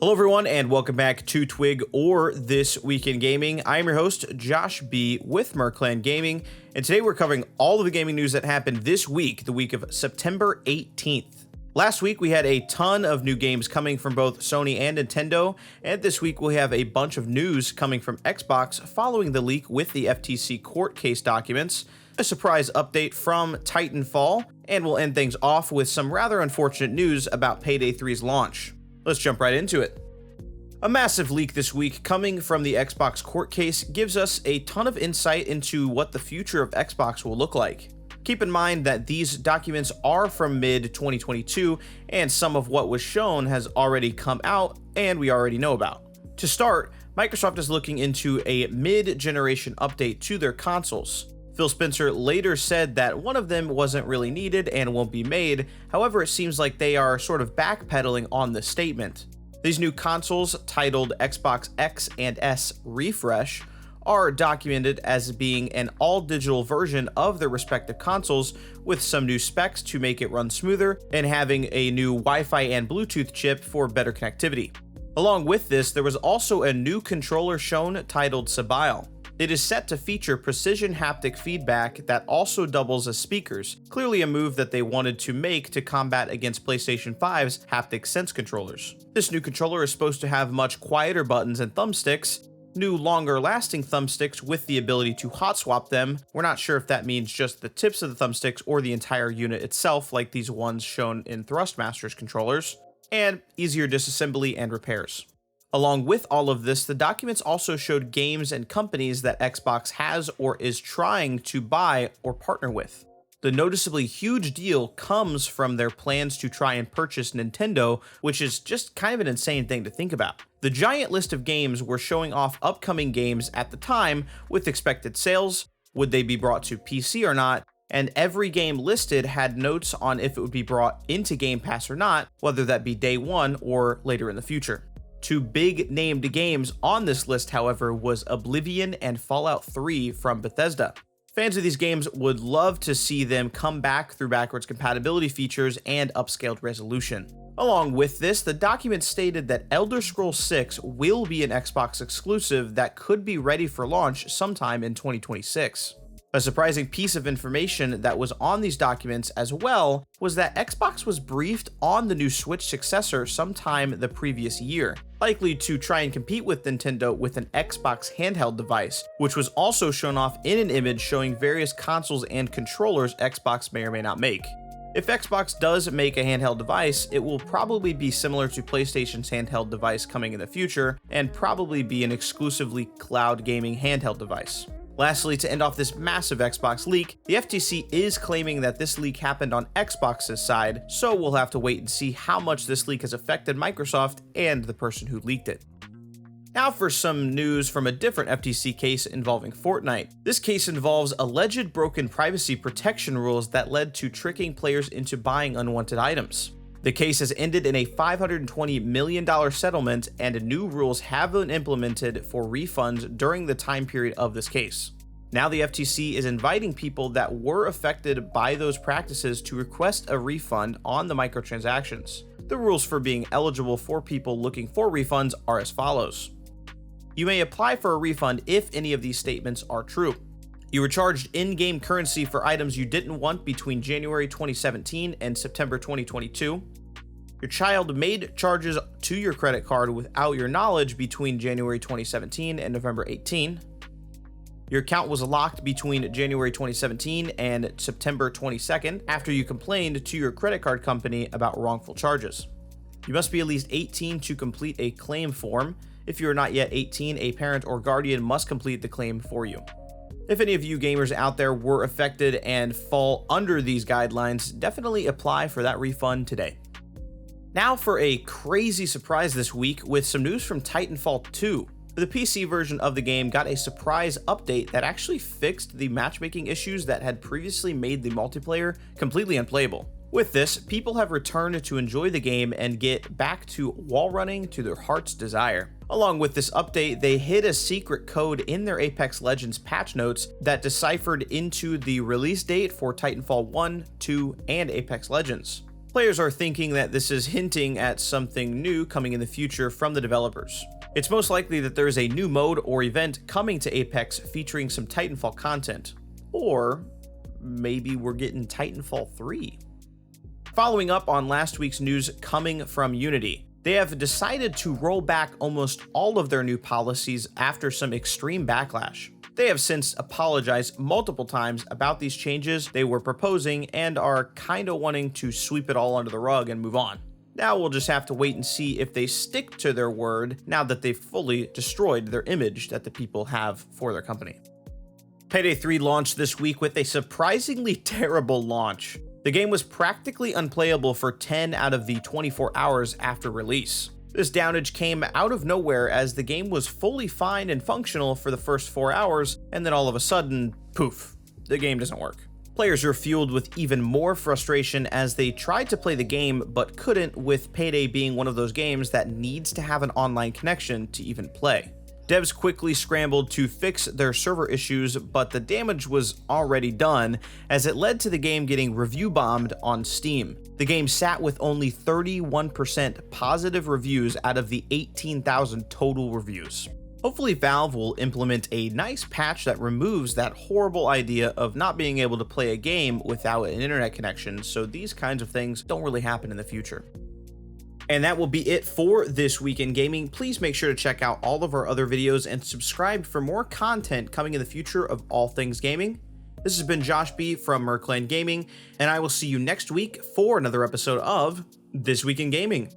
Hello everyone and welcome back to TWIG or This Week in Gaming. I am your host Josh B with MER Gaming, and today we're covering all of the gaming news that happened this week, the week of September 18th. Last week we had a ton of new games coming from both Sony and Nintendo, and this week we have a bunch of news coming from Xbox following the leak with the FTC court case documents, a surprise update from Titanfall, and we'll end things off with some rather unfortunate news about Payday 3's launch. Let's jump right into it. A massive leak this week coming from the Xbox court case gives us a ton of insight into what the future of Xbox will look like. Keep in mind that these documents are from mid-2022, and some of what was shown has already come out and we already know about. To start, Microsoft is looking into a mid-generation update to their consoles. Phil Spencer later said that one of them wasn't really needed and won't be made. However, it seems like they are sort of backpedaling on the statement. These new consoles, titled Xbox X and S Refresh, are documented as being an all-digital version of their respective consoles with some new specs to make it run smoother and having a new Wi-Fi and Bluetooth chip for better connectivity. Along with this, there was also a new controller shown titled Sabile. It is set to feature precision haptic feedback that also doubles as speakers, clearly a move that they wanted to make to combat against PlayStation 5's haptic sense controllers. This new controller is supposed to have much quieter buttons and thumbsticks, new longer lasting thumbsticks with the ability to hot swap them. We're not sure if that means just the tips of the thumbsticks or the entire unit itself, like these ones shown in Thrustmaster's controllers, and easier disassembly and repairs. Along with all of this, the documents also showed games and companies that Xbox has or is trying to buy or partner with. The noticeably huge deal comes from their plans to try and purchase Nintendo, which is just kind of an insane thing to think about. The giant list of games were showing off upcoming games at the time with expected sales, would they be brought to PC or not, and every game listed had notes on if it would be brought into Game Pass or not, whether that be day one or later in the future. Two big named games on this list, however, was Oblivion and Fallout 3 from Bethesda. Fans of these games would love to see them come back through backwards compatibility features and upscaled resolution. Along with this, the document stated that Elder Scrolls 6 will be an Xbox exclusive that could be ready for launch sometime in 2026. A surprising piece of information that was on these documents as well was that Xbox was briefed on the new Switch successor sometime the previous year, likely to try and compete with Nintendo with an Xbox handheld device, which was also shown off in an image showing various consoles and controllers Xbox may or may not make. If Xbox does make a handheld device, it will probably be similar to PlayStation's handheld device coming in the future, and probably be an exclusively cloud gaming handheld device. Lastly, to end off this massive Xbox leak, the FTC is claiming that this leak happened on Xbox's side, so we'll have to wait and see how much this leak has affected Microsoft and the person who leaked it. Now for some news from a different FTC case involving Fortnite. This case involves alleged broken privacy protection rules that led to tricking players into buying unwanted items. The case has ended in a $520 million settlement, and new rules have been implemented for refunds during the time period of this case. Now the FTC is inviting people that were affected by those practices to request a refund on the microtransactions. The rules for being eligible for people looking for refunds are as follows. You may apply for a refund if any of these statements are true. You were charged in-game currency for items you didn't want between January 2017 and September 2022. Your child made charges to your credit card without your knowledge between January 2017 and November 18. Your account was locked between January 2017 and September 22nd after you complained to your credit card company about wrongful charges. You must be at least 18 to complete a claim form. If you are not yet 18, a parent or guardian must complete the claim for you. If any of you gamers out there were affected and fall under these guidelines, definitely apply for that refund today. Now for a crazy surprise this week with some news from Titanfall 2. The PC version of the game got a surprise update that actually fixed the matchmaking issues that had previously made the multiplayer completely unplayable. With this, people have returned to enjoy the game and get back to wall running to their heart's desire. Along with this update, they hid a secret code in their Apex Legends patch notes that deciphered into the release date for Titanfall 1, 2, and Apex Legends. Players are thinking that this is hinting at something new coming in the future from the developers. It's most likely that there is a new mode or event coming to Apex featuring some Titanfall content. Or maybe we're getting Titanfall 3. Following up on last week's news coming from Unity, they have decided to roll back almost all of their new policies after some extreme backlash. They have since apologized multiple times about these changes they were proposing and are kinda wanting to sweep it all under the rug and move on. Now we'll just have to wait and see if they stick to their word now that they've fully destroyed their image that the people have for their company. Payday 3 launched this week with a surprisingly terrible launch. The game was practically unplayable for 10 out of the 24 hours after release. This downage came out of nowhere as the game was fully fine and functional for the first 4 hours, and then all of a sudden, poof, the game doesn't work. Players are fueled with even more frustration as they tried to play the game but couldn't, with Payday being one of those games that needs to have an online connection to even play. Devs quickly scrambled to fix their server issues, but the damage was already done as it led to the game getting review bombed on Steam. The game sat with only 31% positive reviews out of the 18,000 total reviews. Hopefully Valve will implement a nice patch that removes that horrible idea of not being able to play a game without an internet connection, so these kinds of things don't really happen in the future. And that will be it for this week in gaming. Please make sure to check out all of our other videos and subscribe for more content coming in the future of all things gaming. This has been Josh B from MER Gaming, and I will see you next week for another episode of This Week in Gaming.